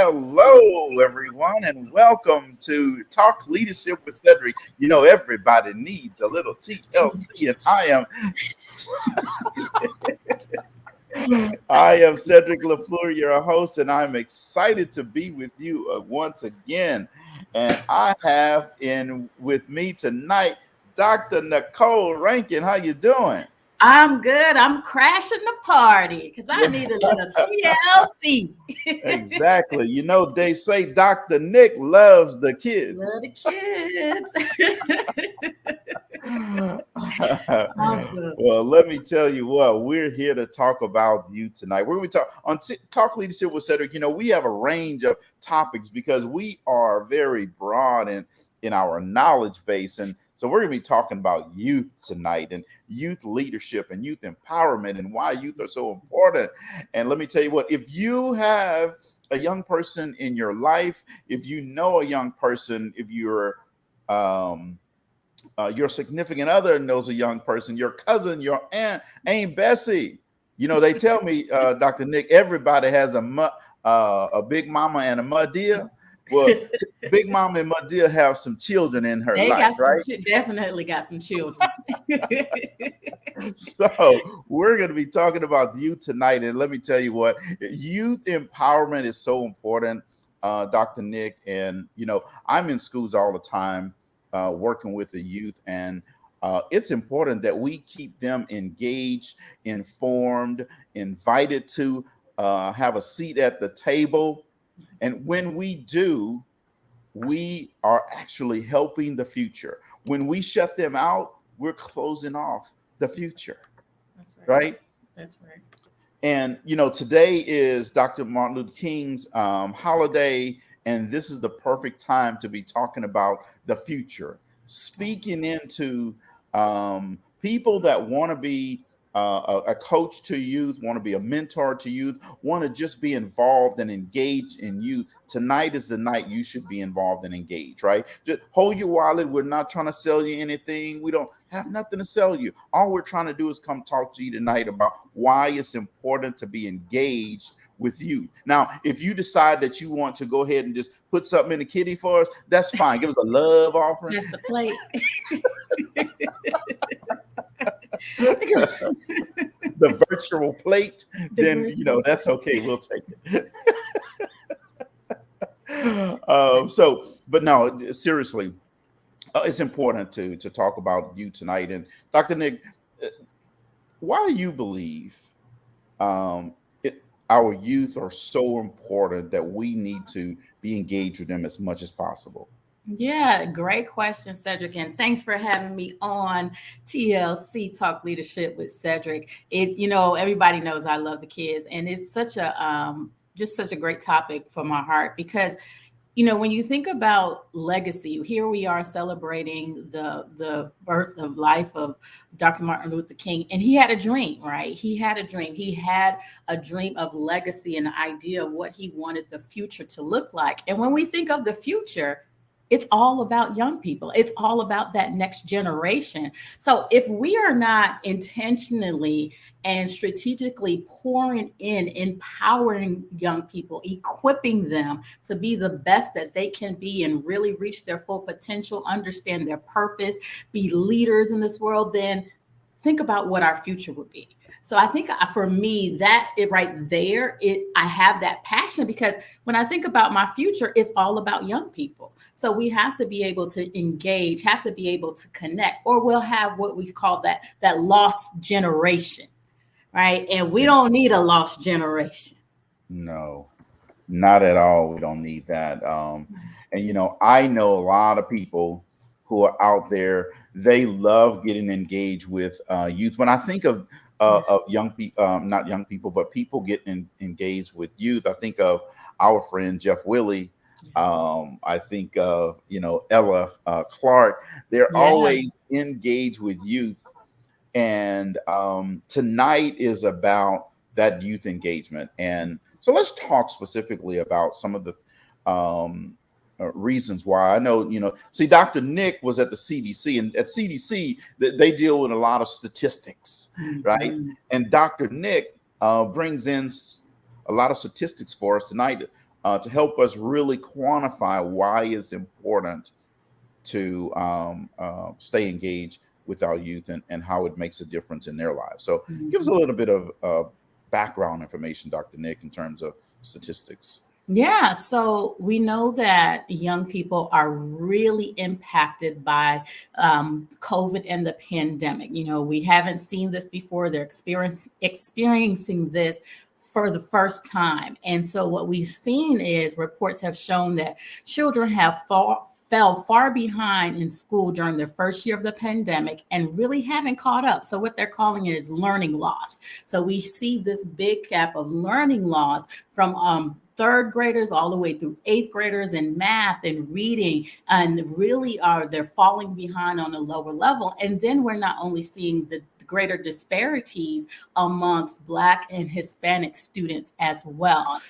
Hello, everyone, and welcome to Talk Leadership with Cedrick. You know, everybody needs a little TLC, and I am Cedrick LaFleur, your host, and I'm excited to be with you once again. And I have in with me tonight Dr. Nicole Rankin. How you doing? I'm good. I'm crashing the party because I need a little TLC. Exactly. You know, they say Dr. Nick loves the kids. Love the kids. Awesome. Well, let me tell you what, we're here to talk about you tonight. We're going to talk on Talk Leadership with Cedrick. You know, we have a range of topics because we are very broad in our knowledge base. And so we're going to be talking about youth tonight and youth leadership and youth empowerment and why youth are so important. And let me tell you what, if you have a young person in your life, if you know a young person, if you're your significant other knows a young person, your cousin, your Aunt Bessie. You know, they tell me, Dr. Nick, everybody has a big mama and a muddia. Well, Big Mama and Madea have some children in her life, right? Definitely got some children. So we're going to be talking about youth tonight. And let me tell you what, youth empowerment is so important, Dr. Nick. And, you know, I'm in schools all the time working with the youth. And it's important that we keep them engaged, informed, invited to have a seat at the table. And when we do, we are actually helping the future. When we shut them out, we're closing off the future. That's right? That's right. And, you know, today is Dr. Martin Luther King's holiday, and this is the perfect time to be talking about the future, speaking into people that want to be a coach to youth, want to be a mentor to youth, want to just be involved and engaged in youth. Tonight is the night you should be involved and engaged, right? Just hold your wallet. We're not trying to sell you anything. We don't have nothing to sell you. All we're trying to do is come talk to you tonight about why it's important to be engaged with you. Now, if you decide that you want to go ahead and just put something in the kitty for us, that's fine. Give us a love offering. That's the plate. The virtual plate, then you know that's okay. We'll take it. But no, seriously, it's important to talk about you tonight. And Dr. Nick, why do you believe our youth are so important that we need to be engaged with them as much as possible? Yeah, great question, Cedrick. And thanks for having me on TLC Talk Leadership with Cedrick. It's, you know, everybody knows I love the kids, and it's such a just such a great topic for my heart because, you know, when you think about legacy, here we are celebrating the birth of life of Dr. Martin Luther King, and he had a dream, right? He had a dream. He had a dream of legacy and the idea of what he wanted the future to look like. And when we think of the future, it's all about young people. It's all about that next generation. So if we are not intentionally and strategically pouring in, empowering young people, equipping them to be the best that they can be and really reach their full potential, understand their purpose, be leaders in this world, then think about what our future would be. So I think for me, that it right there, I have that passion because when I think about my future, it's all about young people. So we have to be able to engage, have to be able to connect, or we'll have what we call that lost generation, right? And we don't need a lost generation. No, not at all. We don't need that. And you know, I know a lot of people who are out there. They love getting engaged with youth. When I think of young people, not young people, but people getting engaged with youth, I think of our friend Jeff Willie. I think of, you know, Ella Clark. They're always engaged with youth. And tonight is about that youth engagement. And so let's talk specifically about some of the reasons why. I know, you know, see, Dr. Nick was at the CDC, and at CDC, they deal with a lot of statistics, right? And Dr. Nick brings in a lot of statistics for us tonight. to help us really quantify why it's important to stay engaged with our youth, and how it makes a difference in their lives. So give us a Mhm. little bit of background information, Dr. Nick, in terms of statistics. Yeah, so we know that young people are really impacted by COVID and the pandemic. You know, we haven't seen this before. They're experiencing this for the first time. And so what we've seen is reports have shown that children have fell far behind in school during their first year of the pandemic and really haven't caught up. So what they're calling it is learning loss. So we see this big gap of learning loss from third graders all the way through eighth graders in math and reading, and really are they're falling behind on a lower level. And then we're not only seeing the greater disparities amongst Black and Hispanic students as well.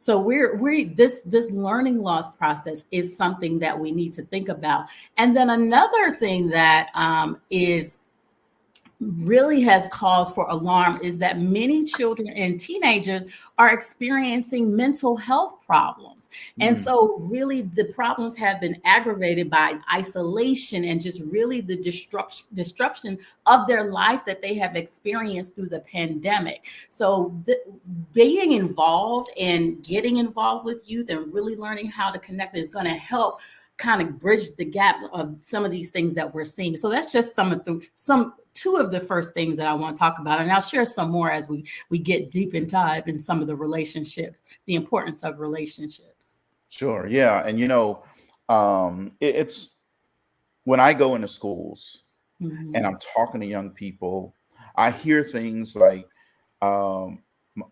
So we this learning loss process is something that we need to think about. And then another thing that is really has cause for alarm is that many children and teenagers are experiencing mental health problems. And Mm, so, really, the problems have been aggravated by isolation and just really the disruption of their life that they have experienced through the pandemic. So, being involved and getting involved with youth and really learning how to connect is going to help kind of bridge the gap of some of these things that we're seeing. So that's just some two of the first things that I want to talk about, and I'll share some more as we get deep and dive in some of the relationships, the importance of relationships. sure. Yeah. And, it's when I go into schools and Hmm. I'm talking to young people, I hear things like, um, m-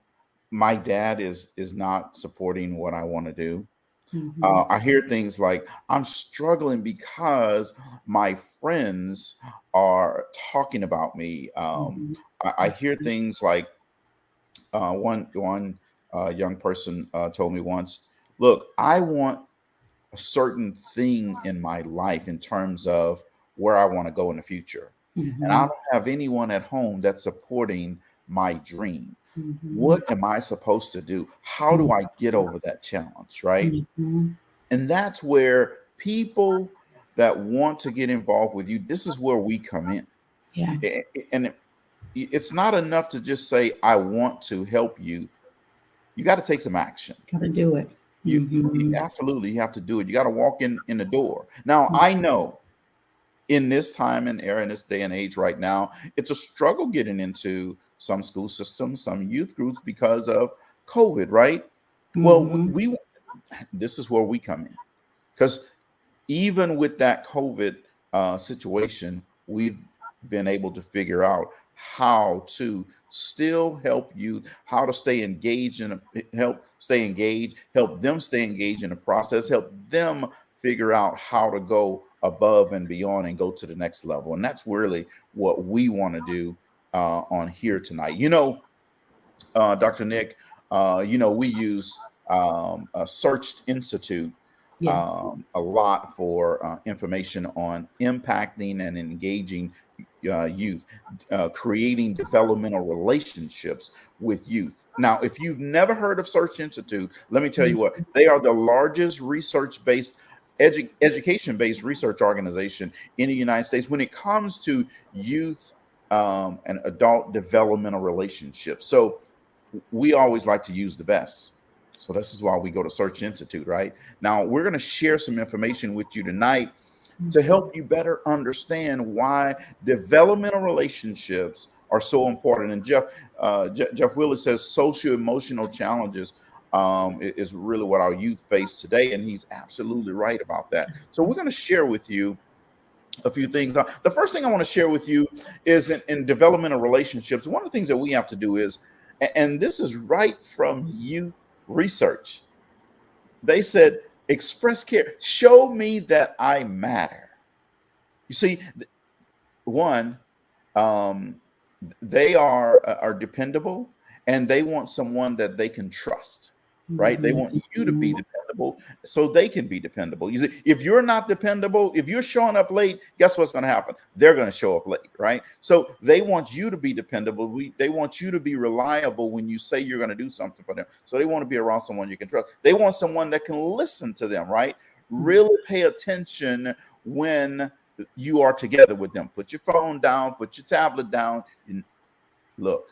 my dad is not supporting what I want to do. Hmm. I hear things like, I'm struggling because my friends are talking about me. Hmm. I hear things like, one young person told me once, "Look, I want a certain thing in my life in terms of where I want to go in the future, and I Hmm. don't have anyone at home that's supporting my dream. Hmm. What am I supposed to do? How do I get over that challenge?" Right? Hmm. And that's where people that want to get involved with you, this is where we come in. Yeah, And it's not enough to just say, I want to help you. You got to take some action. gotta do it. You Hmm. absolutely you have to do it. You got to walk in the door. Now, I know in this time and era, in this day and age right now, it's a struggle getting into some school systems, some youth groups because of COVID, right? Well, Hmm. we this is where we come in, because even with that COVID situation, we've been able to figure out how to still help you, how to stay engaged help stay engaged, help them stay engaged in the process, help them figure out how to go above and beyond and go to the next level. And that's really what we want to do on here tonight. Dr. Nick, we use Searched Institute Yes. a lot for information on impacting and engaging youth, creating developmental relationships with youth. Now, if you've never heard of Search Institute, let me tell you what, they are the largest research based. Education based research organization in the United States when it comes to youth and adult developmental relationships. So, we always like to use the best. So this is why we go to Search Institute, right? Now, we're going to share some information with you tonight to help you better understand why developmental relationships are so important. And Jeff Willis says social emotional challenges is really what our youth face today, and he's absolutely right about that. So we're going to share with you a few things. The first thing I want to share with you is in developmental relationships. One of the things that we have to do is, and this is right from youth research. They said, express care. Show me that I matter. You see, one, um, they are dependable, and they want someone that they can trust. right? They want you to be dependable so they can be dependable. You see, if you're not dependable, if you're showing up late, guess what's going to happen? They're going to show up late, right? So they want you to be dependable. They want you to be reliable when you say you're going to do something for them. So they want to be around someone you can trust. They want someone that can listen to them, right? Really pay attention when you are together with them. Put your phone down, put your tablet down, and look.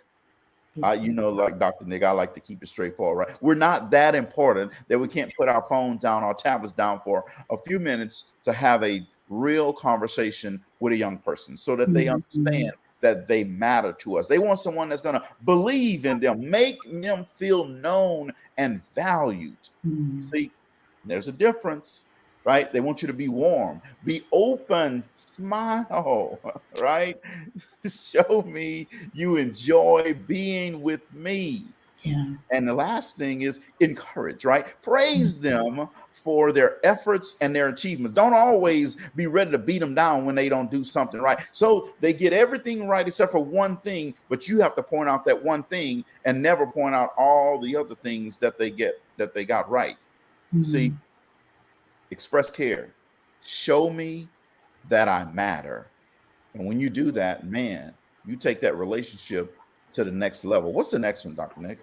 Like Dr. Nick, I like to keep it straightforward, right? We're not that important that we can't put our phones down, our tablets down for a few minutes to have a real conversation with a young person so that they understand that they matter to us. They want someone that's going to believe in them, make them feel known and valued. See, there's a difference, right? They want you to be warm, be open, smile, right? Show me you enjoy being with me. Yeah. And the last thing is encourage, right? Praise them for their efforts and their achievements. Don't always be ready to beat them down when they don't do something right. So they get everything right except for one thing, but you have to point out that one thing and never point out all the other things that they got right. See, express care. Show me that I matter. And when you do that, man, you take that relationship to the next level. What's the next one, Dr. Nick?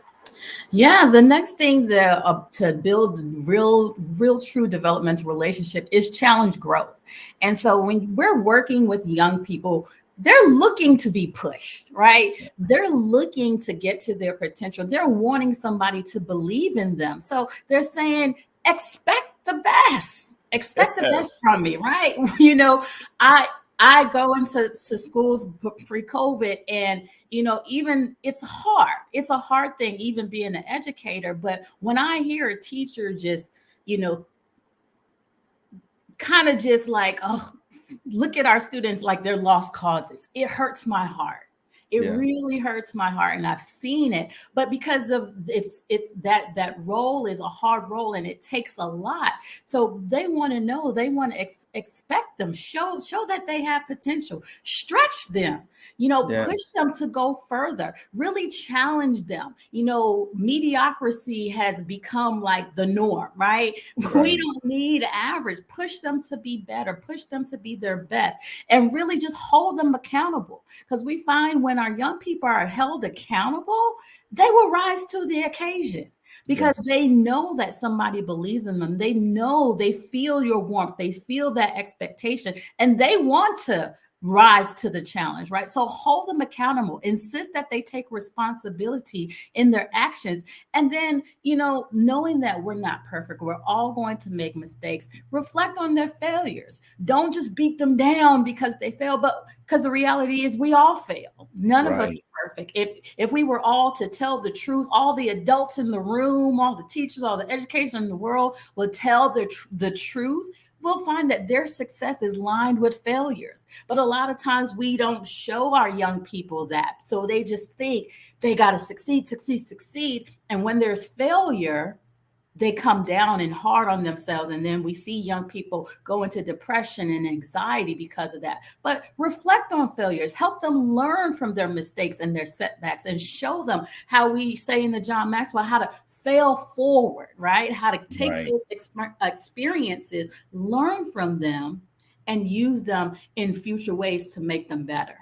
Yeah, the next thing that to build real, true developmental relationship is challenge growth. And so when we're working with young people, they're looking to be pushed, right? They're looking to get to their potential. They're wanting somebody to believe in them. So they're saying, expect the best. Expect the best from me, right? I go into schools pre-COVID, and even it's hard. It's a hard thing, even being an educator. But when I hear a teacher just, kind of just like, oh, look at our students like they're lost causes, it hurts my heart. It really hurts my heart, and I've seen it. But because of it's that role is a hard role, and it takes a lot. So they want to know, they want to expect them, show that they have potential, stretch them, push them to go further, really challenge them. Mediocrity has become like the norm, right? We don't need average. Push them to be better, push them to be their best, and really just hold them accountable. Because we find when our young people are held accountable, they will rise to the occasion because they know that somebody believes in them. They know, they feel your warmth, they feel that expectation, and they want to rise to the challenge, right? So hold them accountable, insist that they take responsibility in their actions. And then, knowing that we're not perfect, we're all going to make mistakes, reflect on their failures. Don't just beat them down because they fail, but because the reality is we all fail. None of us are perfect. If we were all to tell the truth, all the adults in the room, all the teachers, all the education in the world will tell the truth, we'll find that their success is lined with failures. But a lot of times we don't show our young people that. So they just think they got to succeed, succeed, succeed. And when there's failure, they come down and hard on themselves. And then we see young people go into depression and anxiety because of that. But reflect on failures, help them learn from their mistakes and their setbacks, and show them how we say in the John Maxwell, how to fail forward, right? How to take those experiences, learn from them, and use them in future ways to make them better.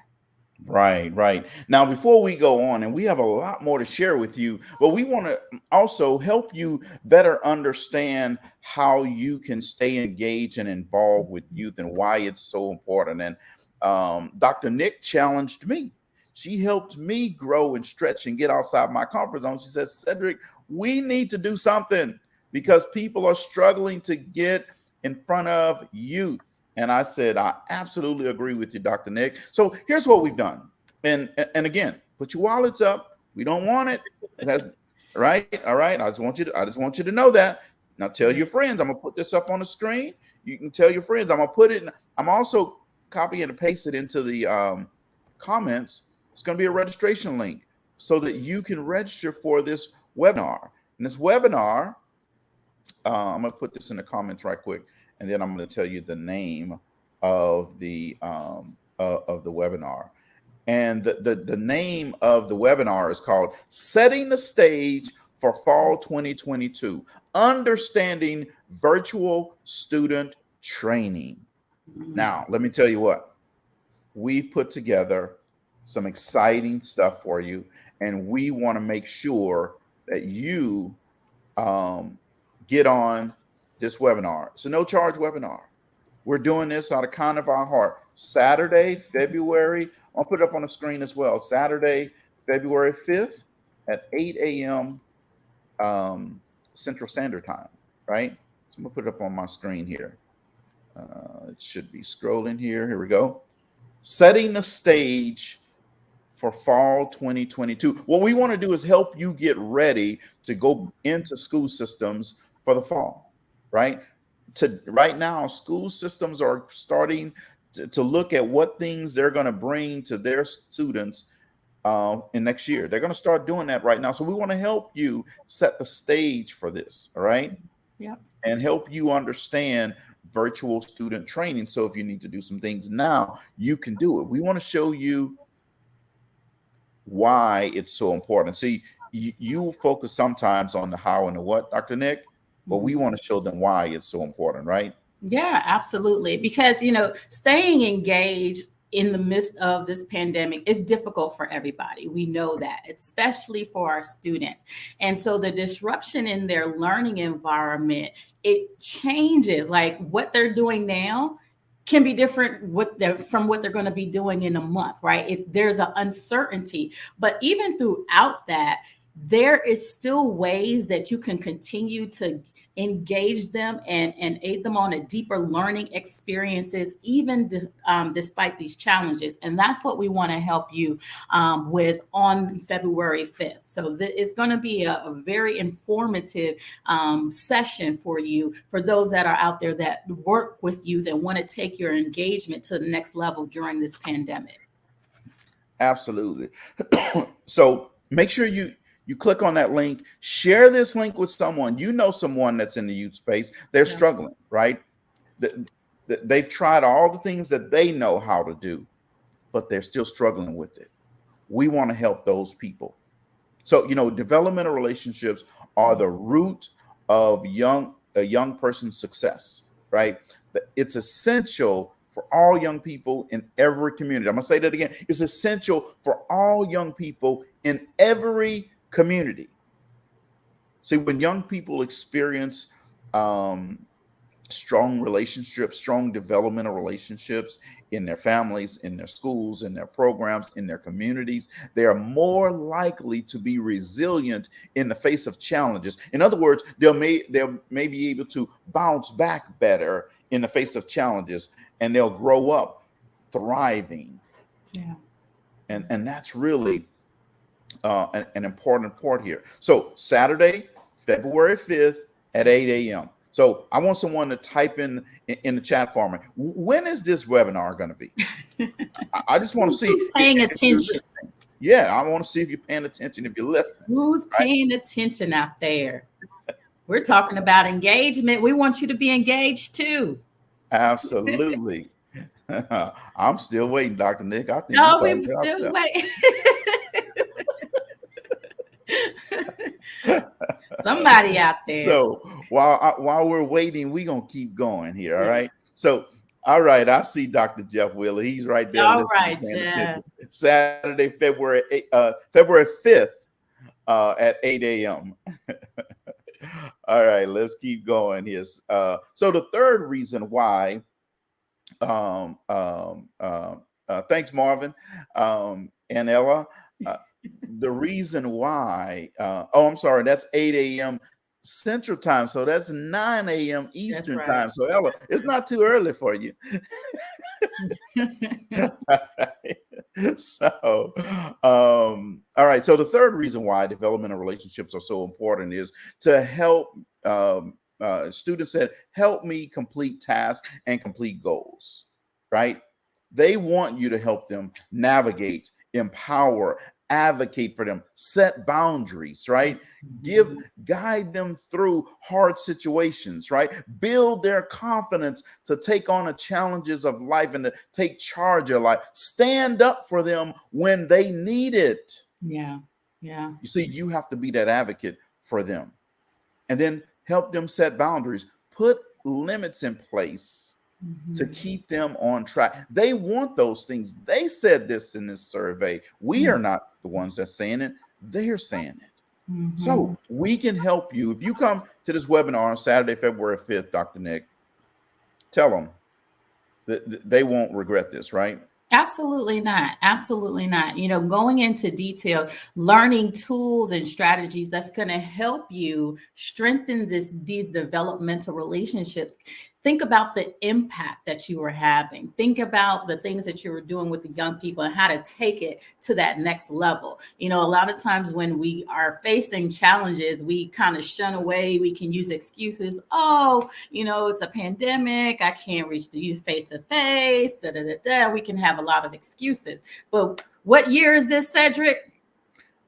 Right. Now, before we go on, and we have a lot more to share with you, but we want to also help you better understand how you can stay engaged and involved with youth and why it's so important. And Dr. Nick challenged me. She helped me grow and stretch and get outside my comfort zone. She says, Cedrick, we need to do something because people are struggling to get in front of youth. And I said, I absolutely agree with you, Dr. Nick. So here's what we've done. And again, put your wallets up. We don't want it. It has right. All right. I just want you to know that. Now tell your friends. I'm gonna put this up on the screen. You can tell your friends. I'm gonna put it. I'm also copy and paste it into the comments. It's gonna be a registration link so that you can register for this webinar. And this webinar, I'm gonna put this in the comments right quick. And then I'm going to tell you the name of the webinar. And the name of the webinar is called Setting the Stage for fall 2022, understanding virtual student training. Mm. Now, let me tell you what, we put together some exciting stuff for you, and we want to make sure that you um, get on this webinar. It's a no charge webinar. We're doing this out of kind of our heart. Saturday, February, I'll put it up on the screen as well. Saturday, February 5th at 8 a.m. Central Standard Time, right? So I'm gonna put it up on my screen here. It should be scrolling here. Here we go. Setting the stage for fall 2022. What we want to do is help you get ready to go into school systems for the fall, right? Right now, school systems are starting to look at what things they're going to bring to their students in next year. They're going to start doing that right now. So we want to help you set the stage for this, all right? Yeah. And help you understand virtual student training. So if you need to do some things now, you can do it. We want to show you why it's so important. See, you focus sometimes on the how and the what, Dr. Nick, but we want to show them why it's so important, right? Yeah, absolutely. Because, staying engaged in the midst of this pandemic is difficult for everybody. We know that, especially for our students. And so the disruption in their learning environment, it changes like what they're doing now can be different from what they're going to be doing in a month, right? There's an uncertainty, but even throughout that, there is still ways that you can continue to engage them and aid them on a deeper learning experiences, even despite these challenges. And that's what we want to help you with on February 5th. So it's going to be a very informative session for you, for those that are out there that work with you, that want to take your engagement to the next level during this pandemic. Absolutely. So make sure you click on that link, share this link with someone. You know someone that's in the youth space. They're struggling, right? They've tried all the things that they know how to do, but they're still struggling with it. We want to help those people. So, developmental relationships are the root of a young person's success, right? It's essential for all young people in every community. I'm going to say that again. It's essential for all young people in every community. See, when young people experience strong relationships, strong developmental relationships in their families, in their schools, in their programs, in their communities, they are more likely to be resilient in the face of challenges. In other words, they may be able to bounce back better in the face of challenges, and they'll grow up thriving. Yeah. And that's really an important part here. So Saturday, February 5th at 8 a.m. So I want someone to type in the chat for me. When is this webinar going to be? I just want to see who's paying attention. Yeah, I want to see if you're paying attention, if you're listening. Who's paying attention out there? We're talking about engagement. We want you to be engaged too. Absolutely. I'm still waiting, Dr. Nick. I think No, we're we talking about still wait. Somebody out there. So while we're waiting, we're gonna keep going here. All right. So all right, I see Dr. Jeff Wheeler. He's right there. All right, Jeff. Saturday, February 5th at 8 a.m. All right, let's keep going here. So the third reason why, thanks, Marvin and Ella. The reason why, I'm sorry, that's 8 a.m. Central Time. So that's 9 a.m. Eastern Time. So Ella, it's not too early for you. So, all right. So the third reason why developmental relationships are so important is to help students that help me complete tasks and complete goals, right? They want you to help them navigate, empower, advocate for them, set boundaries, right? Guide them through hard situations, right? Build their confidence to take on the challenges of life and to take charge of life. Stand up for them when they need it. Yeah. You see, you have to be that advocate for them, and then help them set boundaries, put limits in place to Mhm. keep them on track. They want those things. They said this in this survey. We Mhm. are not the ones that's saying it, they're saying it. Mhm. So we can help you. If you come to this webinar on Saturday, February 5th, Dr. Nick, tell them that they won't regret this, right? Absolutely not. Absolutely not. Going into detail, learning tools and strategies that's going to help you strengthen these developmental relationships. Think about the impact that you are having. Think about the things that you were doing with the young people and how to take it to that next level. A lot of times when we are facing challenges, we kind of shun away. We can use excuses. Oh, it's a pandemic. I can't reach the youth face to face. Da da da da. We can have a lot of excuses. But what year is this, Cedrick?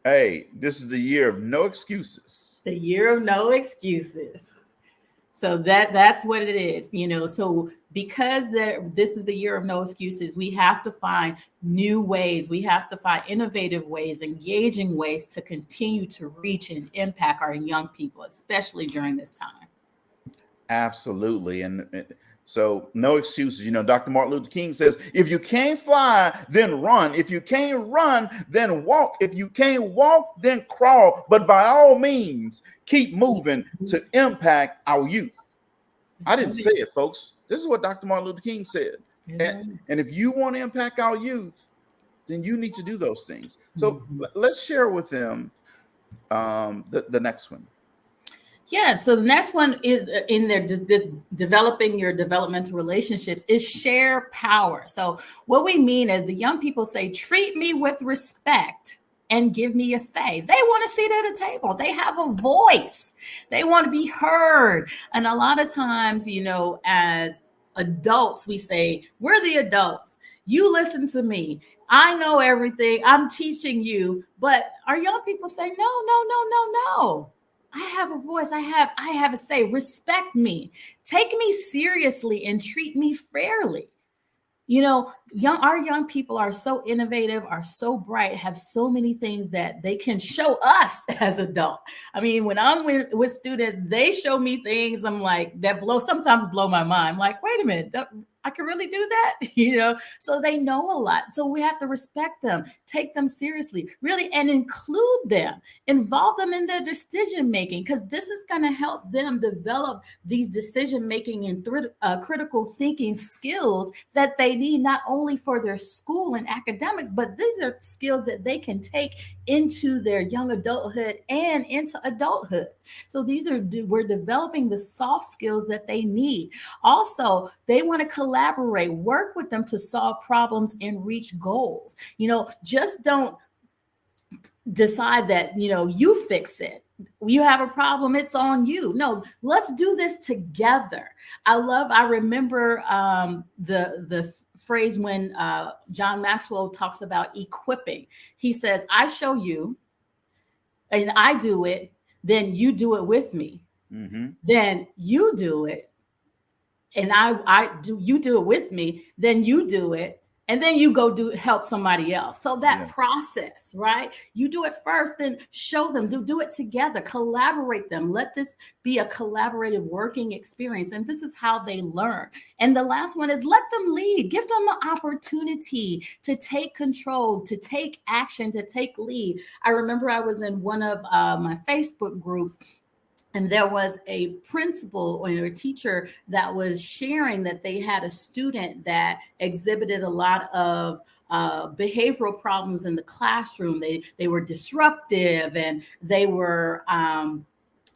Hey, this is the year of no excuses. The year of no excuses. So that's what it is. So because this is the year of no excuses, we have to find new ways. We have to find innovative ways, engaging ways to continue to reach and impact our young people, especially during this time. Absolutely. And so, no excuses. Dr. Martin Luther King says, if you can't fly, then run. If you can't run, then walk. If you can't walk, then crawl. But by all means, keep moving to impact our youth. I That's didn't say right. it, folks. This is what Dr. Martin Luther King said. That's And, right. and if you want to impact our youth, then you need to do those things. So Mhm. let's share with them the next one. Yeah, so the next one is in their developing your developmental relationships is share power. So what we mean is the young people say, treat me with respect and give me a say. They want to sit at a table. They have a voice. They want to be heard. And a lot of times, as adults, we say, we're the adults. You listen to me. I know everything. I'm teaching you. But our young people say, no, no, no, no, no. I have a voice. I have a say. Respect me. Take me seriously and treat me fairly. Our young people are so innovative, are so bright, have so many things that they can show us as adults. I mean, when I'm with students, they show me things. I'm like, that sometimes blow my mind. I'm like, wait a minute, I can really do that, So they know a lot. So we have to respect them, take them seriously, really, and include them, involve them in their decision making, because this is going to help them develop these decision making and critical thinking skills that they need not only for their school and academics, but these are skills that they can take into their young adulthood and into adulthood. So we're developing the soft skills that they need. Also, they want to collaborate, work with them to solve problems and reach goals. Just don't decide that you fix it. You have a problem, it's on you. No, let's do this together. I remember the phrase when John Maxwell talks about equipping. He says, I show you and I do it, then you do it with me. Mm-hmm. Then you do it and you do it with me, then you do it, and then you go help somebody else. So that Yes. process, right? You do it first, then show them, do it together, collaborate them. Let this be a collaborative working experience. And this is how they learn. And the last one is let them lead, give them an opportunity to take control, to take action, to take lead. I remember I was in one of my Facebook groups, and there was a principal or a teacher that was sharing that they had a student that exhibited a lot of behavioral problems in the classroom. They were disruptive, and they were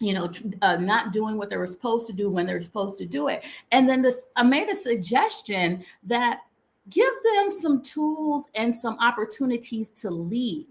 not doing what they were supposed to do when they were supposed to do it. And then I made a suggestion that give them some tools and some opportunities to lead.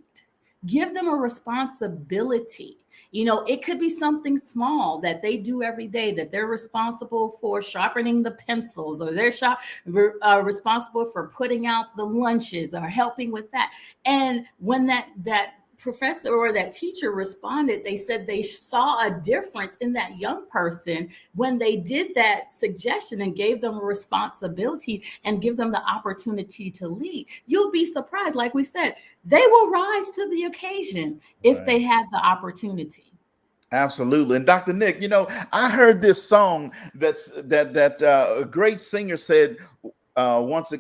Give them a responsibility. It could be something small that they do every day, that they're responsible for sharpening the pencils, or they're responsible for putting out the lunches or helping with that. And when that professor or that teacher responded, they said they saw a difference in that young person when they did that suggestion and gave them a responsibility and give them the opportunity to lead. You'll be surprised. Like we said, they will rise to the occasion if they Right. have the opportunity. Absolutely. And Dr. Nick, I heard this song that a great singer said once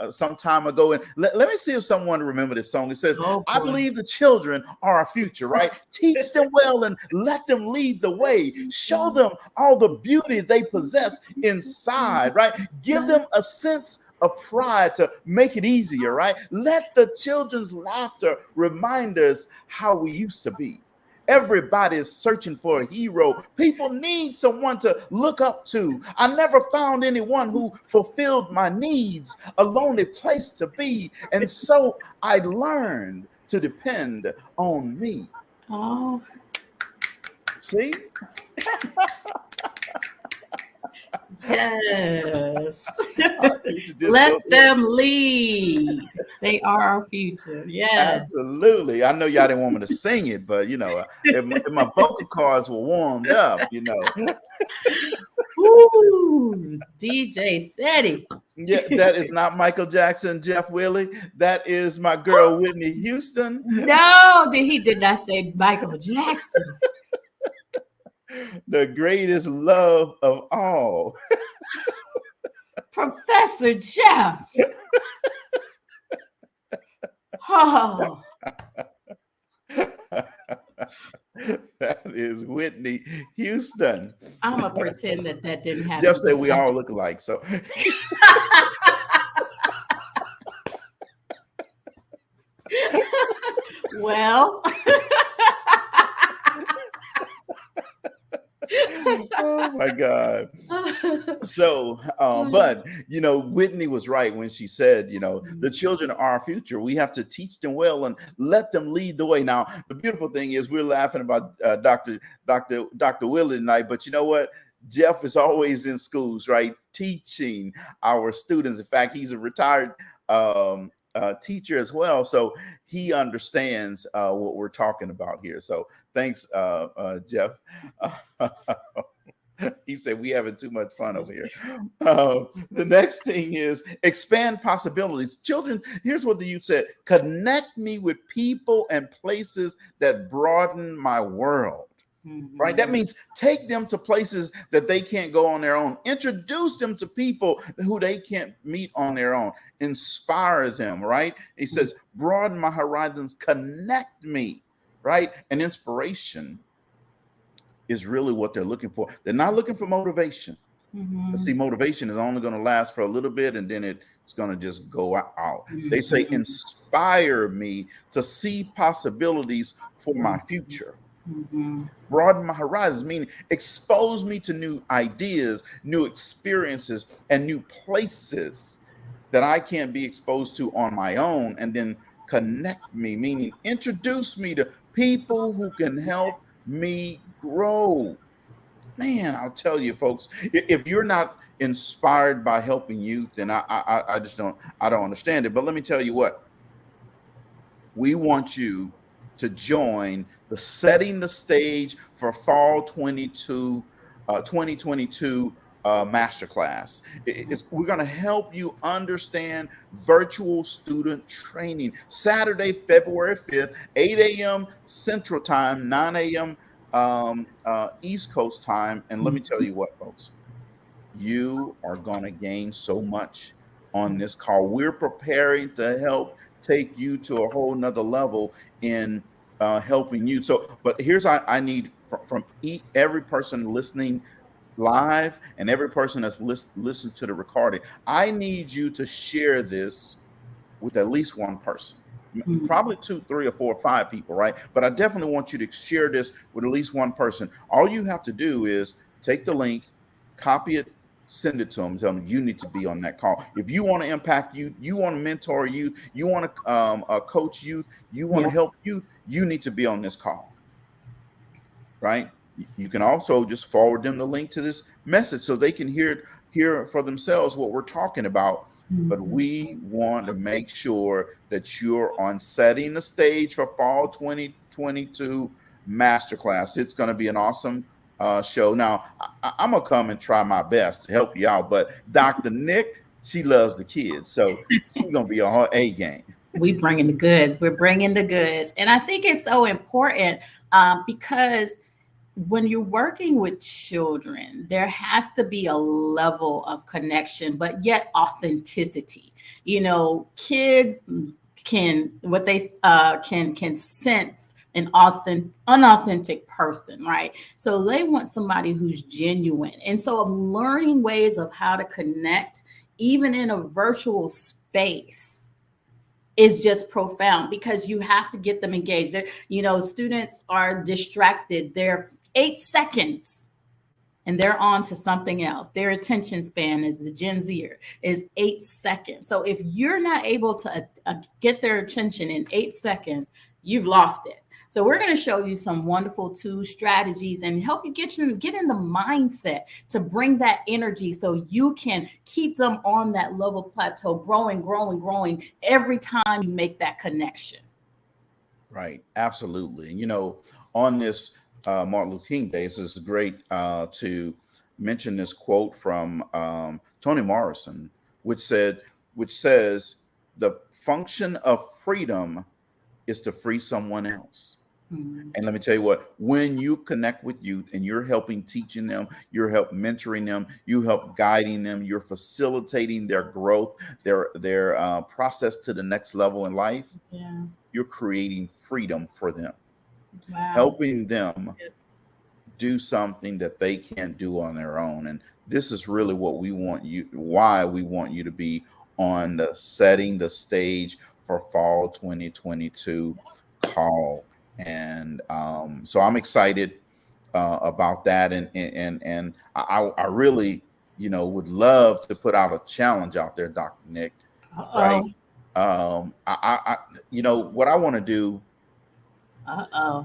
some time ago. And let me see if someone remember this song. It says, Oh I boy. believe the children are our future, right? Teach them well and let them lead the way. Show them all the beauty they possess inside, right? Give them a sense of pride to make it easier, right? Let the children's laughter remind us how we used to be. Everybody is searching for a hero. People need someone to look up to. I never found anyone who fulfilled my needs, a lonely place to be. And so I learned to depend on me. Oh, See? yes. Our future just Let goes there. them lead. They are our future. Yes. Absolutely. I know y'all didn't want me to sing it, but if my vocal cords were warmed up. Ooh, DJ Cedrick. Yeah, that is not Michael Jackson, Jeff Willie. That is my girl Whitney Houston. No, he did not say Michael Jackson. The greatest love of all. Professor Jeff. Oh, That is Whitney Houston. I'm going to pretend that didn't happen. Jeff said we all look alike. So well, oh my God. So, but Whitney was right when she said, the children are our future. We have to teach them well and let them lead the way. Now, the beautiful thing is we're laughing about Dr. Willie tonight, but you know what? Jeff is always in schools, right? Teaching our students. In fact, he's a retired teacher as well. So he understands what we're talking about here. So thanks, Jeff. He said we having too much fun over here. The next thing is expand possibilities. Children, here's what the youth said: connect me with people and places that broaden my world. Right? That means take them to places that they can't go on their own. Introduce them to people who they can't meet on their own. Inspire them, right? He says, broaden my horizons, connect me, right? And inspiration is really what they're looking for. They're not looking for motivation. But see, motivation is only going to last for a little bit and then it's going to just go out. They say, inspire me to see possibilities for my future. Broaden my horizons, meaning expose me to new ideas, new experiences, and new places that I can't be exposed to on my own. And then connect me, meaning introduce me to people who can help me grow. Man, I'll tell you, folks, if you're not inspired by helping youth, then I just don't understand it. But let me tell you what, we want you to join the Setting the Stage for Fall 2022 masterclass. We're going to help you understand virtual student training. Saturday, February 5th, 8 a.m. Central Time, 9 a.m. East Coast time. And let me tell you what, folks, you are going to gain so much on this call. We're preparing to help take you to a whole nother level in helping you. So, but here's I need from every person listening live and every person that's listened to the recording. I need you to share this with at least one person. Probably 2, 3, or 4 or 5 people, right? But I definitely want you to share this with at least one person. All you have to do is take the link, copy it, send it to them, tell them you need to be on that call. If you want to impact youth, you want to mentor youth, you want to coach youth, you want to help youth, you need to be on this call, right? You can also just forward them the link to this message so they can hear for themselves what we're talking about. But we want to make sure that you're on Setting the Stage for Fall 2022 Masterclass. It's going to be an awesome show. Now, I'm going to come and try my best to help you out. But Dr. Nick, she loves the kids. So she's going to be on her A game. We bringing the goods. We're bringing the goods. And I think it's so important because when you're working with children, there has to be a level of connection, but yet authenticity. Kids can what they can sense an unauthentic person, right? So they want somebody who's genuine, and so I'm learning ways of how to connect even in a virtual space is just profound, because you have to get them engaged. Students are distracted. They're 8 seconds and they're on to something else. Their attention span, is the Gen Zer, is 8 seconds. So if you're not able to get their attention in 8 seconds, you've lost it. So we're going to show you some wonderful tools, strategies, and help you get in the mindset to bring that energy so you can keep them on that level plateau, growing, growing, growing every time you make that connection. Right. Absolutely. On this Martin Luther King Day, it's great to mention this quote from Toni Morrison, which says, "The function of freedom is to free someone else." And let me tell you what, when you connect with youth and you're helping teaching them, you're help mentoring them, you help guiding them, you're facilitating their growth, their process to the next level in life. Yeah. You're creating freedom for them, Wow. helping them do something that they can't do on their own. And this is really why we want you to be on setting the stage for fall 2022 call. And so I'm excited about that, and I really would love to put out a challenge out there, Dr. Nick. Right? I what I want to do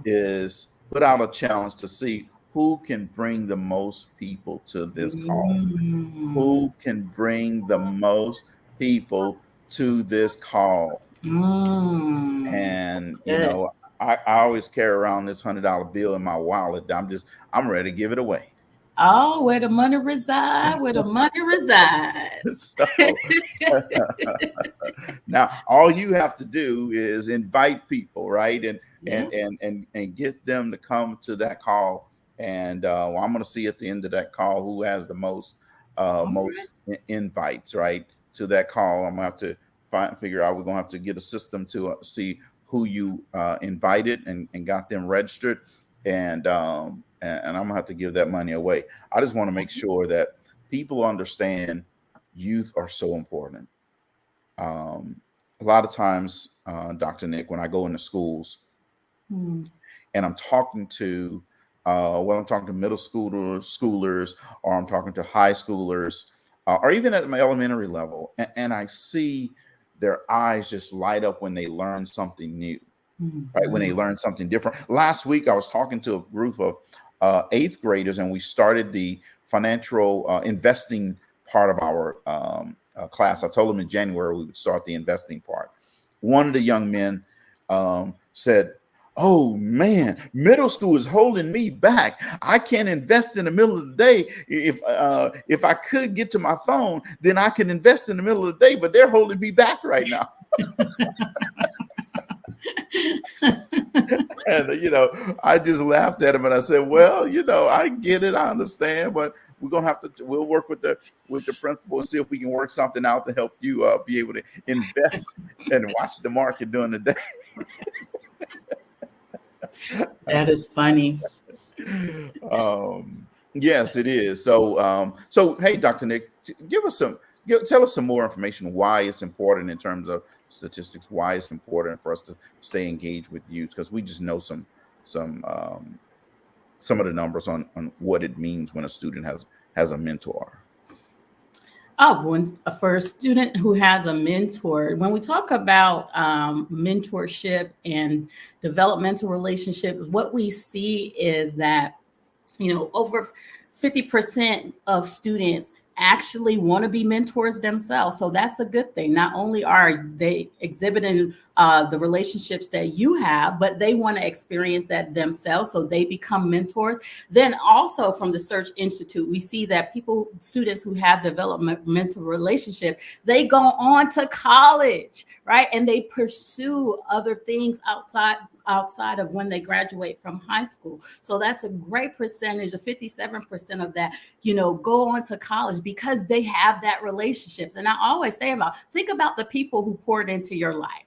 is put out a challenge to see who can bring the most people to this call. Who can bring the most people to this call? And I always carry around this $100 bill in my wallet. I'm ready to give it away. Oh, where the money resides, where the money resides. Now, all you have to do is invite people, right? And get them to come to that call. And I'm going to see at the end of that call who has the most invites, right, to that call. I'm going to have to figure out. We're going to have to get a system to see who you invited and got them registered, and I'm gonna have to give that money away. I just want to make sure that people understand youth are so important. A lot of times, Dr. Nick, when I go into schools and I'm talking to I'm talking to middle schoolers, or I'm talking to high schoolers, or even at my elementary level, and I see their eyes just light up when they learn something new, right? When they learn something different. Last week, I was talking to a group of 8th graders, and we started the financial investing part of our class. I told them in January we would start the investing part. One of the young men said, "Oh man, middle school is holding me back. I can't invest in the middle of the day. If I could get to my phone, then I can invest in the middle of the day, but they're holding me back right now." And I just laughed at him and I said, "Well, I get it, I understand, but we'll work with the principal and see if we can work something out to help you be able to invest and watch the market during the day." That is funny. Yes, it is. So hey, Dr. Nick, tell us some more information why it's important in terms of statistics, why it's important for us to stay engaged with youth, because we just know some of the numbers on what it means when a student has a mentor. For a student who has a mentor, when we talk about mentorship and developmental relationships, what we see is that, over 50% of students actually want to be mentors themselves. So that's a good thing. Not only are they exhibiting the relationships that you have, but they want to experience that themselves. So they become mentors. Then also from the Search Institute, we see that students who have developmental relationship, they go on to college, right? And they pursue other things outside outside of when they graduate from high school. So that's a great percentage of 57% of that, go on to college because they have that relationships. And I always say think about the people who poured into your life.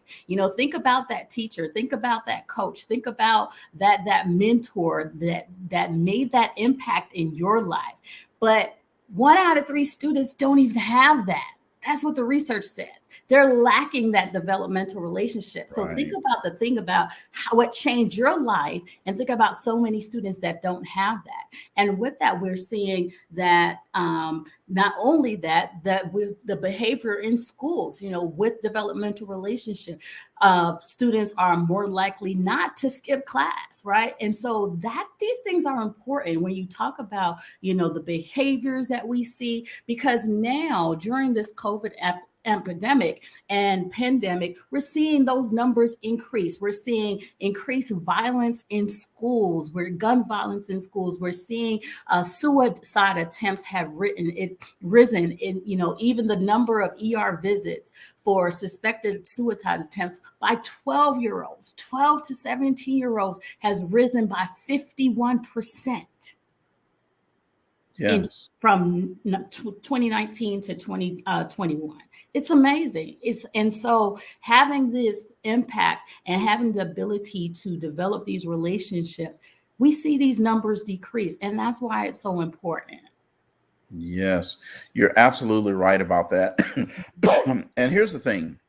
Think about that teacher, think about that coach, think about that mentor that made that impact in your life. But 1 out of 3 students don't even have that. That's what the research says. They're lacking that developmental relationship. So Right. think about what changed your life, and think about so many students that don't have that. And with that, we're seeing that not only that with the behavior in schools, with developmental relationship, students are more likely not to skip class, right? And so these things are important when you talk about, the behaviors that we see, because now during this COVID epidemic and pandemic, we're seeing those numbers increase. We're seeing increased violence in schools. We're gun violence in schools. We're seeing suicide attempts have risen in, even the number of ER visits for suspected suicide attempts by 12-year-olds, 12 to 17-year-olds has risen by 51%. Yes. From 2019 to 2021. It's amazing. And so having this impact and having the ability to develop these relationships, we see these numbers decrease, and that's why it's so important. Yes, you're absolutely right about that. And here's the thing.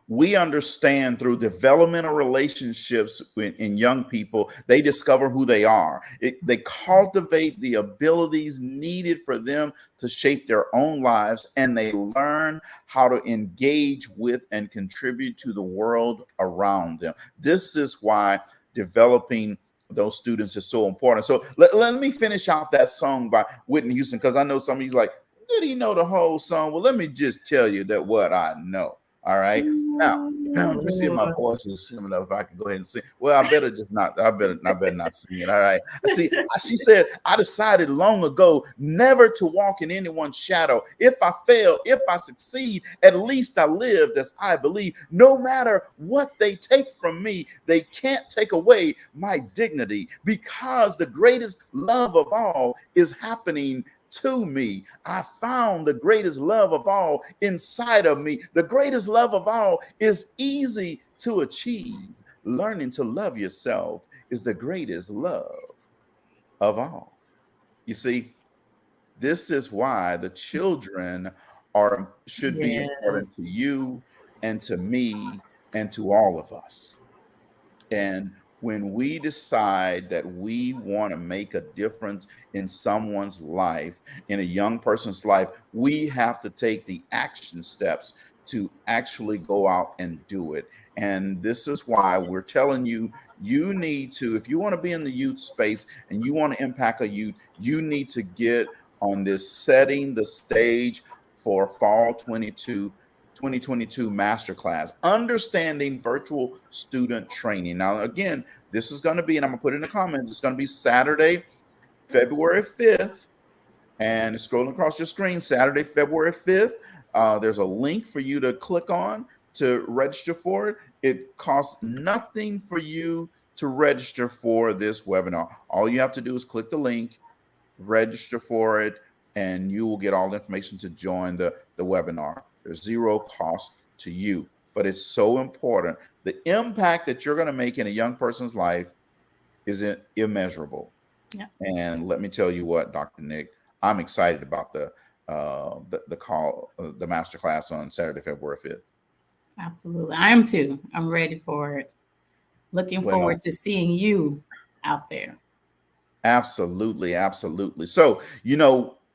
We understand through developmental relationships in young people, they discover who they are. They cultivate the abilities needed for them to shape their own lives, and they learn how to engage with and contribute to the world around them. This is why developing those students is so important. So let me finish out that song by Whitney Houston, because I know some of you like, did he know the whole song? Well, let me just tell you that what I know. All right. Now, let me see if my voice is similar. If I can go ahead and sing. Well, I better just not. I better not sing it. All right. See, she said, I decided long ago never to walk in anyone's shadow. If I fail, if I succeed, at least I lived as I believe. No matter what they take from me, they can't take away my dignity, because the greatest love of all is happening to me. I found the greatest love of all inside of me. The greatest love of all is easy to achieve. Learning to love yourself is the greatest love of all. You see, this is why the children should be important to Yes. you and to me and to all of us. And when we decide that we want to make a difference in someone's life, in a young person's life, we have to take the action steps to actually go out and do it. And this is why we're telling you, you need to, if you want to be in the youth space and you want to impact a youth, you need to get on this setting the stage for fall 2022 masterclass, understanding virtual student training. Now, again, this is going to be, and I'm going to put it in the comments, it's going to be Saturday, February 5th, and scrolling across your screen, Saturday, February 5th. There's a link for you to click on to register for it. It costs nothing for you to register for this webinar. All you have to do is click the link, register for it, and you will get all the information to join the webinar. There's zero cost to you, but it's so important. The impact that you're going to make in a young person's life is immeasurable. Yeah, And let me tell you what, Dr. Nick, I'm excited about the call, the masterclass on Saturday, February 5th. absolutely. I am too. I'm ready for it. Looking Well, forward to seeing you out there. absolutely, absolutely. So,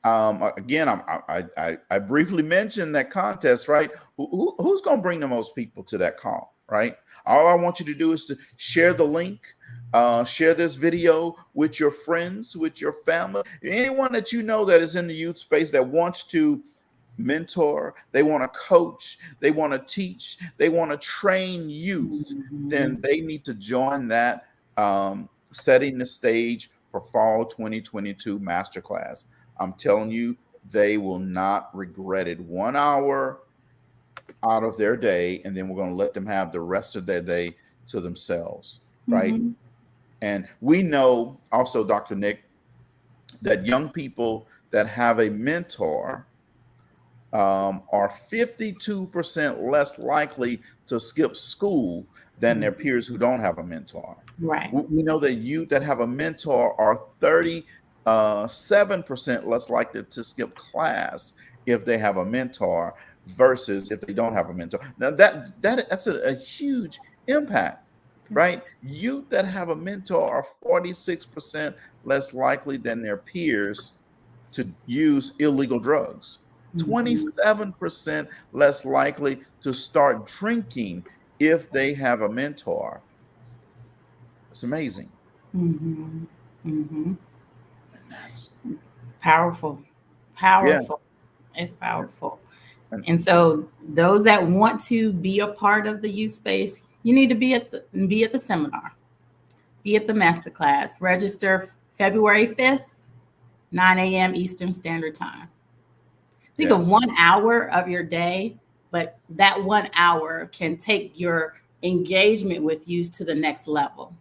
again, I briefly mentioned that contest, right? Who's going to bring the most people to that call, right? All I want you to do is to share the link, share this video with your friends, with your family, anyone that you know that is in the youth space that wants to mentor, they want to coach, they want to teach, they want to train youth. Then Mhm. they need to join that, setting the stage for fall 2022 masterclass. I'm telling you, they will not regret it. 1 hour out of their day, and then we're going to let them have the rest of their day to themselves, right? Mm-hmm. And we know also, Dr. Nick, that young people that have a mentor are 52% less likely to skip school than their Mm-hmm. peers who don't have a mentor. Right. We know that youth that have a mentor are 37% less likely to skip class if they have a mentor versus if they don't have a mentor. Now that's a huge impact, right? Youth that have a mentor are 46% less likely than their peers to use illegal drugs. Mm-hmm. 27% less likely to start drinking if they have a mentor. It's amazing. Mm-hmm. Mm-hmm. And that's, Powerful. yeah. Powerful. It's powerful. And And so those that want to be a part of the youth space, you need to be at the seminar, be at the masterclass. Register February 5th, 9 a.m. Eastern Standard Time. Think of yes, 1 hour of your day, but that 1 hour can take your engagement with youth to the next level.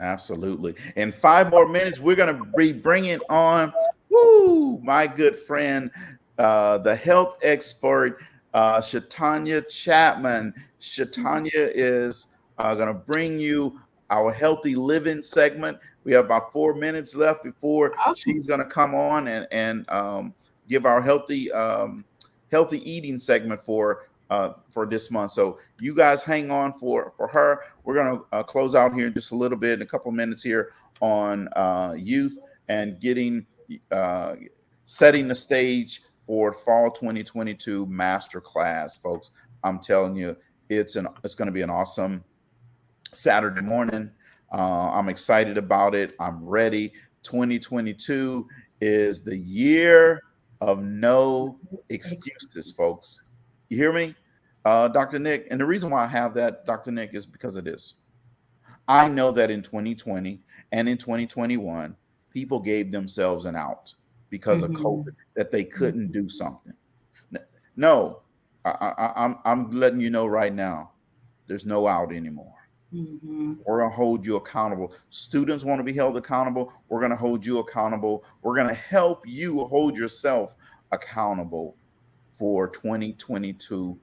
absolutely. In 5 more minutes, we're going to be bringing on, woo, my good friend, the health expert, Shatanya Chapman. Shatanya is going to bring you our healthy living segment. We have about 4 minutes left before Awesome. she's going to come on and give our healthy eating segment for this month. So you guys hang on for her. We're going to close out here in just a little bit, in a couple of minutes here on youth and getting uh, setting the stage for fall 2022 master class, folks. I'm telling you, it's going to be an awesome Saturday morning. I'm excited about it. I'm ready. 2022 is the year of no excuses, folks. You hear me, Dr. Nick? And the reason why I have that, Dr. Nick, is because of this. I know that in 2020 and in 2021, people gave themselves an out because of Mm-hmm. COVID, that they couldn't do something. No, I'm letting you know right now, there's no out anymore. Mm-hmm. We're going to hold you accountable. Students want to be held accountable. We're going to hold you accountable. We're going to help you hold yourself accountable for 2022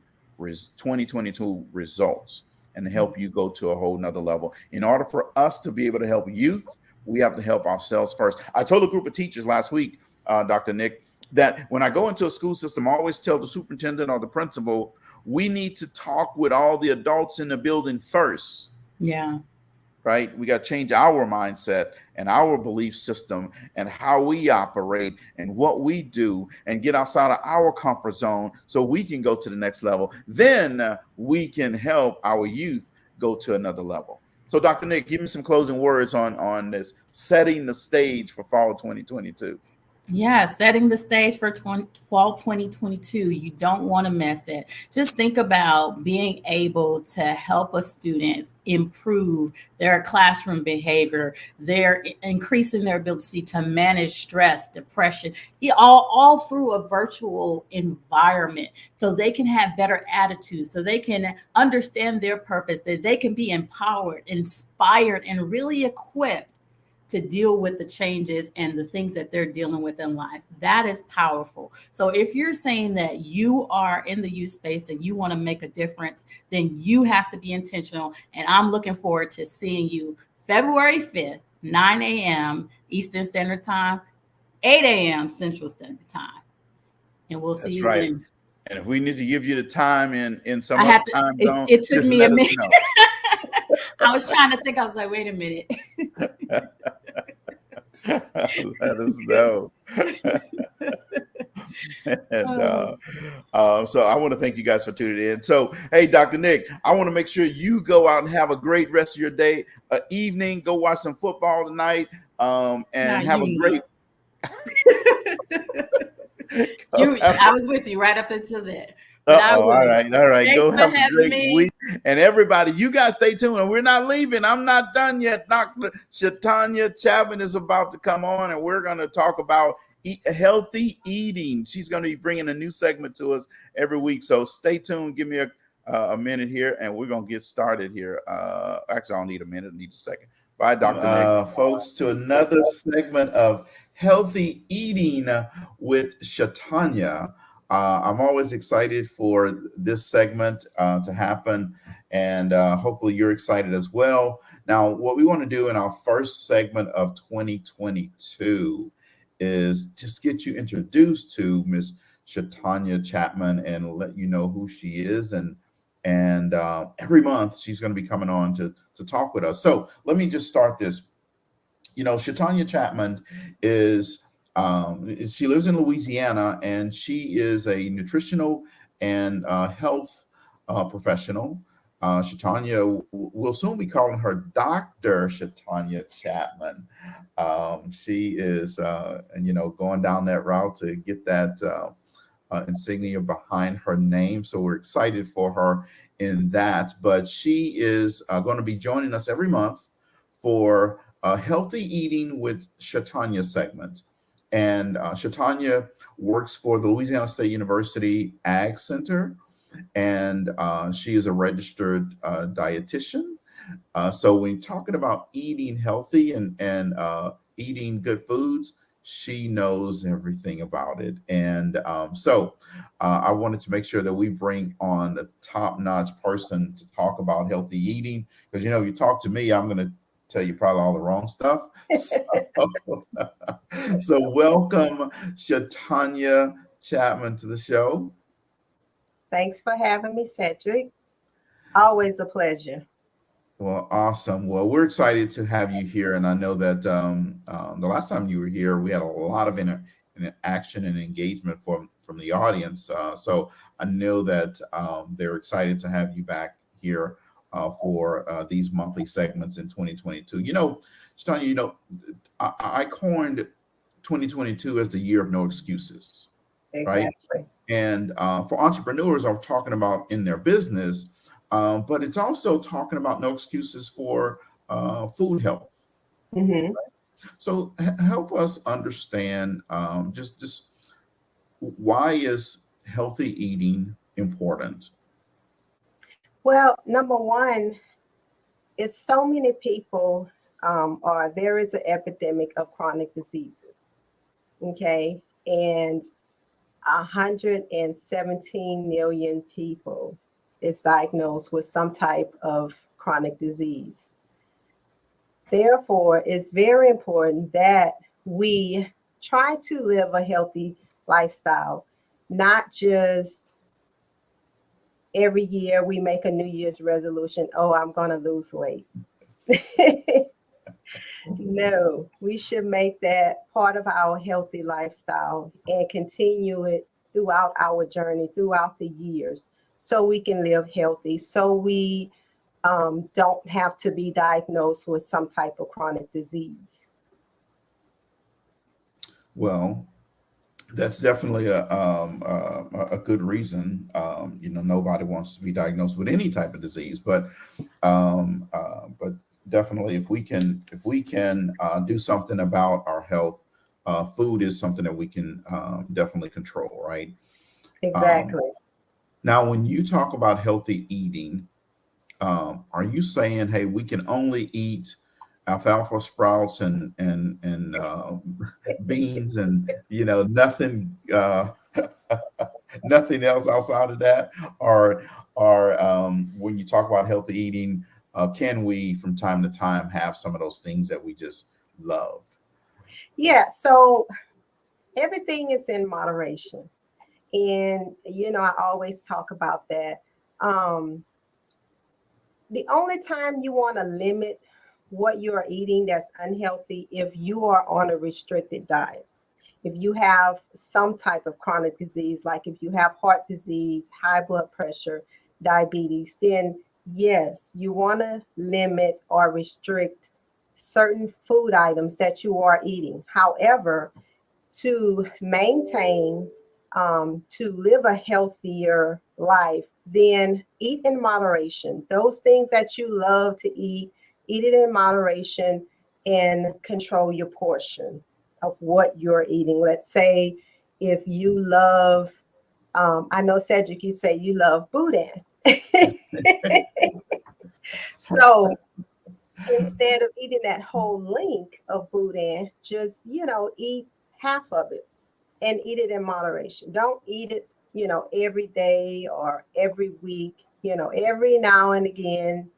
results and help you go to a whole nother level. In order for us to be able to help youth, we have to help ourselves first. I told a group of teachers last week, Dr. Nick, that when I go into a school system, I always tell the superintendent or the principal, we need to talk with all the adults in the building first, Yeah. right? We got to change our mindset and our belief system and how we operate and what we do and get outside of our comfort zone so we can go to the next level. Then we can help our youth go to another level. So, Dr. Nick, give me some closing words on this, setting the stage for fall 2022. Yeah, setting the stage for fall 2022. You don't want to miss it. Just think about being able to help a student improve their classroom behavior. They're increasing their ability to manage stress, depression, all through a virtual environment. So they can have better attitudes, so they can understand their purpose, that they can be empowered, inspired, and really equipped to deal with the changes and the things that they're dealing with in life. That is powerful. So if you're saying that you are in the youth space and you want to make a difference, then you have to be intentional. And I'm looking forward to seeing you February 5th, 9 a.m. Eastern Standard Time, 8 a.m. Central Standard Time. And we'll see That's you right. then. And if we need to give you the time in some I other have to, time it, zone, it took just me a let us minute. know. I was trying to think, I was like, wait a minute. Let us know. and Oh, so I want to thank you guys for tuning in. So, hey, Dr. Nick, I want to make sure you go out and have a great rest of your day, evening. Go watch some football tonight, now and have a you great. know. I was with you right up until there, but I All will. right, all right. Thanks Go for have a having great me. week, and everybody, you guys stay tuned. And we're not leaving. I'm not done yet. Dr. Shatanya Chapman is about to come on, and we're going to talk about healthy eating. She's going to be bringing a new segment to us every week. So stay tuned. Give me a minute here, and we're gonna get started here. Actually, I don't need a minute; I need a second. Bye, Dr. Meg. Folks, to another segment of healthy eating with Shatanya. I'm always excited for this segment to happen, and hopefully you're excited as well. Now, what we want to do in our first segment of 2022 is just get you introduced to Miss Shatanya Chapman and let you know who she is. And every month she's going to be coming on to talk with us. So let me just start this. Shatanya Chapman is she lives in Louisiana, and she is a nutritional and health professional. Shatanya, we'll soon be calling her Dr. Shatanya Chapman. She is, going down that route to get that insignia behind her name. So we're excited for her in that. But she is going to be joining us every month for Healthy Eating with Shatanya segment. And Shatanya works for the Louisiana State University Ag Center, and she is a registered dietitian. So when talking about eating healthy and eating good foods, she knows everything about it. And so I wanted to make sure that we bring on the top-notch person to talk about healthy eating, because you talk to me, I'm going to tell you probably all the wrong stuff. So welcome, Shatanya Chapman, to the show. Thanks for having me, Cedrick. Always a pleasure. Well, awesome. Well, we're excited to have you here, and I know that the last time you were here, we had a lot of interaction and engagement from the audience. So I know that they're excited to have you back here for these monthly segments in 2022. Shatanya, I coined 2022 as the year of no excuses, right? Exactly. And for entrepreneurs, I'm talking about in their business. But it's also talking about no excuses for food health. Mm-hmm. So help us understand just why is healthy eating important? Well, number one, it's so many people, or there is an epidemic of chronic diseases. Okay. And 117 million people is diagnosed with some type of chronic disease. Therefore, it's very important that we try to live a healthy lifestyle, not just every year we make a New Year's resolution, oh, I'm going to lose weight. No, we should make that part of our healthy lifestyle and continue it throughout our journey, throughout the years, so we can live healthy, so we don't have to be diagnosed with some type of chronic disease. Well, that's definitely a good reason. Nobody wants to be diagnosed with any type of disease, but definitely if we can do something about our health, food is something that we can definitely control, right? Exactly. Now, when you talk about healthy eating, are you saying, hey, we can only eat alfalfa sprouts and beans and nothing nothing else outside of that, or when you talk about healthy eating, can we from time to time have some of those things that we just love? Yeah, so everything is in moderation. And, I always talk about that. The only time you want to limit what you're eating that's unhealthy if you are on a restricted diet. If you have some type of chronic disease, like if you have heart disease, high blood pressure, diabetes, then yes, you want to limit or restrict certain food items that you are eating. However, to maintain, to live a healthier life, then eat in moderation. Those things that you love to eat it in moderation and control your portion of what you're eating. Let's say if you love, I know Cedrick, you say you love boudin. So instead of eating that whole link of boudin, just, eat half of it and eat it in moderation. Don't eat it, every day or every week. Every now and again,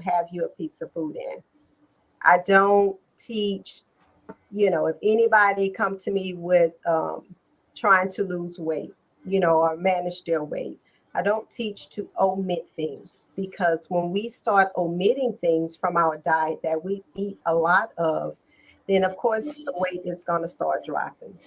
have you a piece of boudin. I don't teach, if anybody come to me with trying to lose weight, or manage their weight, I don't teach to omit things, because when we start omitting things from our diet that we eat a lot of, then of course the weight is going to start dropping.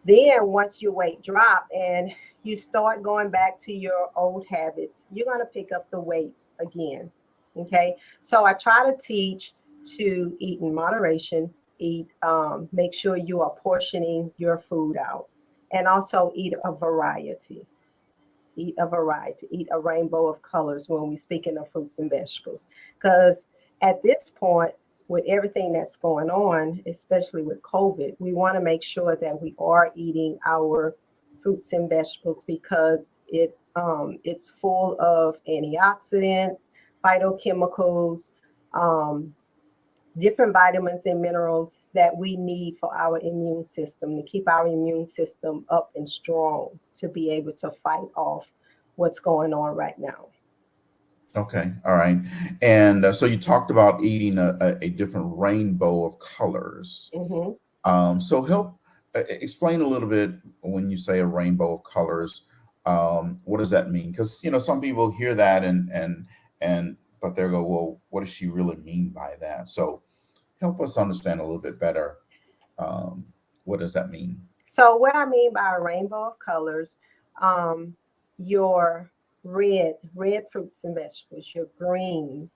Then once your weight drop and you start going back to your old habits, you're going to pick up the weight again. Okay. So I try to teach to eat in moderation, make sure you are portioning your food out, and also eat a variety. Eat a variety, eat a rainbow of colors when we speaking of fruits and vegetables. Because at this point, with everything that's going on, especially with COVID, we want to make sure that we are eating our fruits and vegetables, because it's full of antioxidants, phytochemicals, um, different vitamins and minerals that we need for our immune system, to keep our immune system up and strong to be able to fight off what's going on right now. Okay, all right. And so you talked about eating a different rainbow of colors. Hmm. So help explain a little bit when you say a rainbow of colors. What does that mean? Because some people hear that and but they go, well, what does she really mean by that? So help us understand a little bit better. Um, what does that mean? So what I mean by a rainbow of colors, um, your red fruits and vegetables, your green,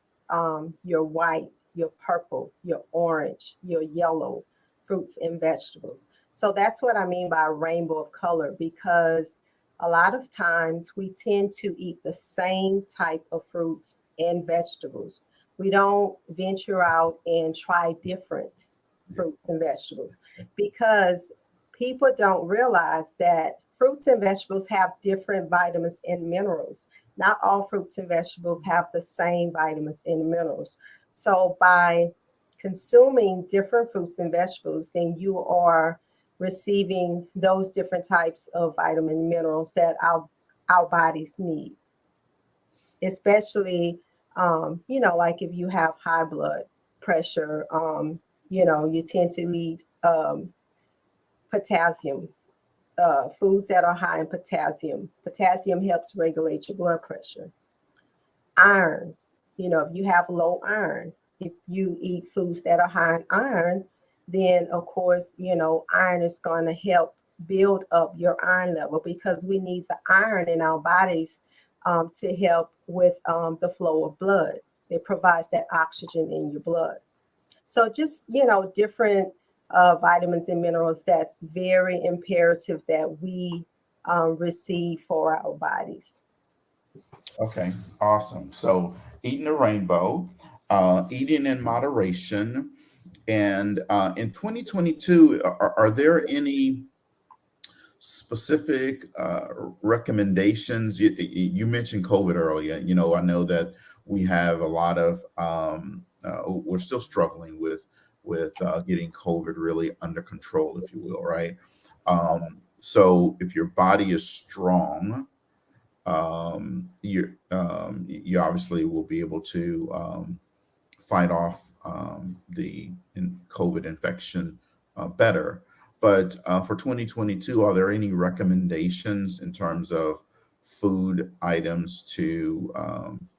your white, your purple, your orange, your yellow fruits and vegetables. So that's what I mean by a rainbow of color, because a lot of times we tend to eat the same type of fruits and vegetables. We don't venture out and try different fruits and vegetables, because people don't realize that fruits and vegetables have different vitamins and minerals. Not all fruits and vegetables have the same vitamins and minerals. So by consuming different fruits and vegetables, then you are receiving those different types of vitamin and minerals that our bodies need, especially like if you have high blood pressure, you tend to eat potassium, foods that are high in potassium. Potassium helps regulate your blood pressure. Iron, if you have low iron, if you eat foods that are high in iron, then of course, iron is going to help build up your iron level, because we need the iron in our bodies to help with the flow of blood. It provides that oxygen in your blood. So just, different vitamins and minerals that's very imperative that we receive for our bodies. Okay, awesome. So eating a rainbow, eating in moderation, and in 2022, are there any specific recommendations? You mentioned COVID earlier. I know that we have a lot of we're still struggling with getting COVID really under control, if you will, right? So if your body is strong, you obviously will be able to fight off COVID infection better. But for 2022, are there any recommendations in terms of food items to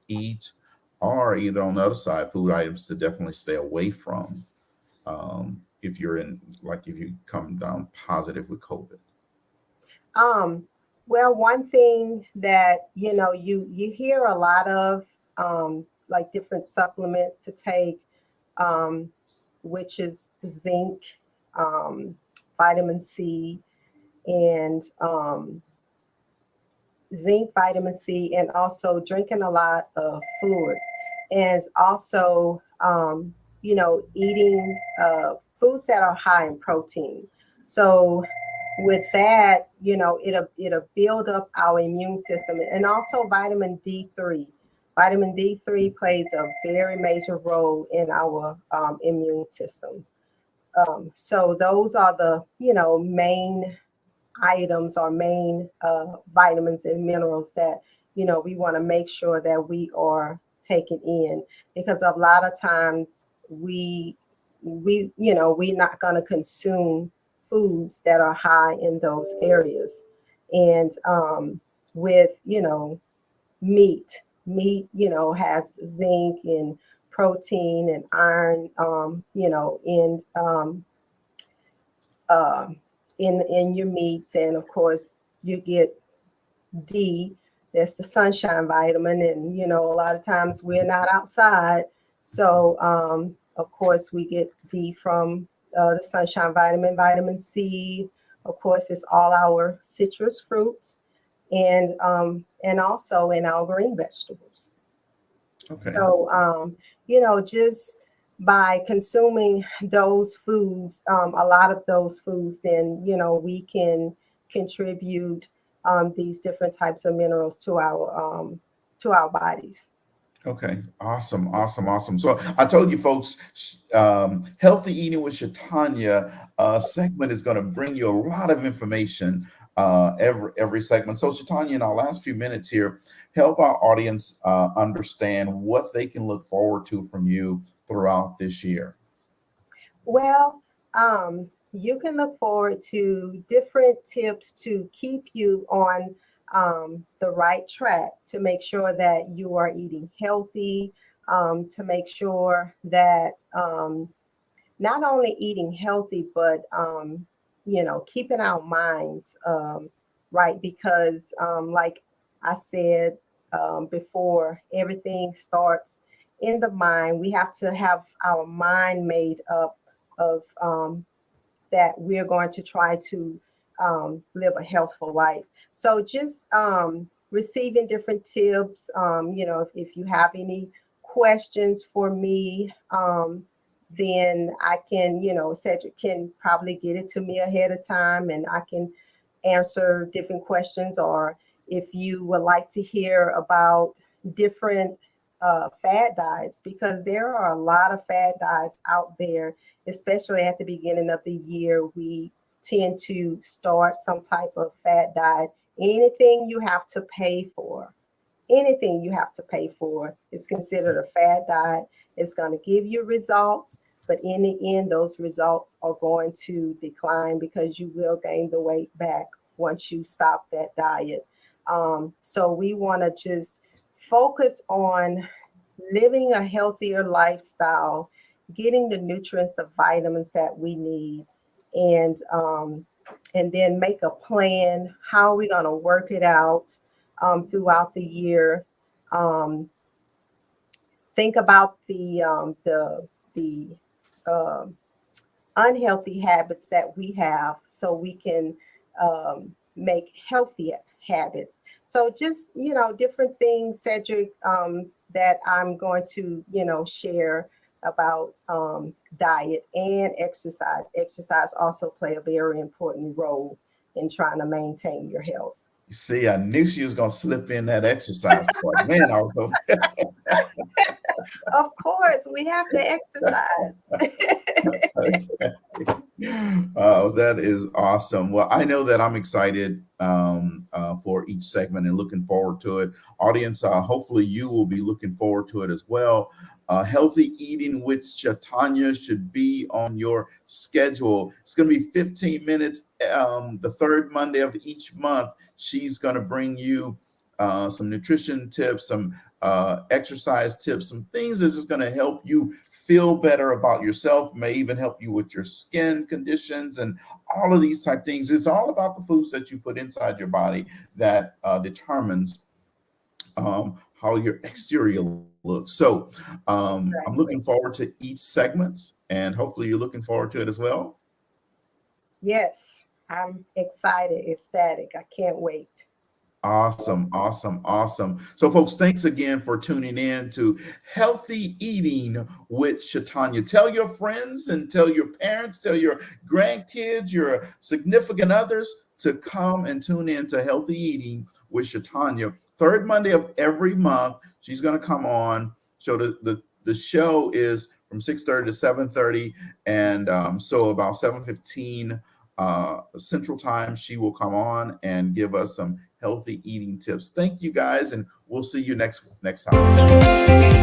eat, or either on the other side, food items to definitely stay away from if you're if you come down positive with COVID? Um, well, one thing that you hear a lot of, like different supplements to take, um, which is zinc, um, vitamin C, and vitamin C, and also drinking a lot of fluids, and also eating foods that are high in protein. So with that, it'll build up our immune system, and also vitamin D3. Vitamin D3 plays a very major role in our immune system. So those are the main items or main vitamins and minerals that we want to make sure that we are taking in, because a lot of times we're not going to consume foods that are high in those areas. And with meat has zinc and protein and iron, uh, in your meats. And of course you get D, that's the sunshine vitamin. And a lot of times we're not outside, so of course we get D from the sunshine vitamin. Vitamin C, of course, is all our citrus fruits, and also in our green vegetables. Okay. So, just by consuming those foods, a lot of those foods, then, we can contribute these different types of minerals to our bodies. Okay, awesome, awesome, awesome. So I told you folks, Healthy Eating with Shatanya segment is going to bring you a lot of information every segment. So Shatanya, in our last few minutes here, help our audience understand what they can look forward to from you throughout this year. Well, you can look forward to different tips to keep you on the right track, to make sure that you are eating healthy, to make sure that not only eating healthy, but keeping our minds right, because like I said before, everything starts in the mind. We have to have our mind made up of that we're going to try to live a healthful life. So just receiving different tips, if you have any questions for me, then I can, Cedric can probably get it to me ahead of time, and I can answer different questions. Or if you would like to hear about different fad diets, because there are a lot of fad diets out there, especially at the beginning of the year. We tend to start some type of fad diet. Anything you have to pay for, anything you have to pay for is considered a fad diet. It's going to give you results, but in the end, those results are going to decline, because you will gain the weight back once you stop that diet. So we want to just focus on living a healthier lifestyle, getting the nutrients, the vitamins that we need, and then make a plan. How are we going to work it out throughout the year? Um, think about the um, unhealthy habits that we have, so we can make healthy habits. So just different things, Cedric, that I'm going to share about diet and exercise. Exercise also play a very important role in trying to maintain your health. See, I knew she was going to slip in that exercise part. Man, I was hoping. Of course, we have to exercise. Okay. Oh, that is awesome. Well, I know that I'm excited for each segment and looking forward to it. Audience, hopefully you will be looking forward to it as well. Healthy Eating with Shatanya should be on your schedule. It's going to be 15 minutes the third Monday of each month. She's going to bring you some nutrition tips, some exercise tips, some things that's just going to help you feel better about yourself, may even help you with your skin conditions and all of these type things. It's all about the foods that you put inside your body that determines how your exterior looks. So I'm looking Exactly. forward to each segment, and hopefully you're looking forward to it as well. Yes, I'm excited, ecstatic. I can't wait. Awesome, awesome, awesome. So, folks, thanks again for tuning in to Healthy Eating with Shatanya. Tell your friends and tell your parents, tell your grandkids, your significant others to come and tune in to Healthy Eating with Shatanya. Third Monday of every month, she's going to come on. So the show is from 6:30 to 7:30, and so about 7:15 Central Time, she will come on and give us some healthy eating tips. Thank you guys, and we'll see you next time.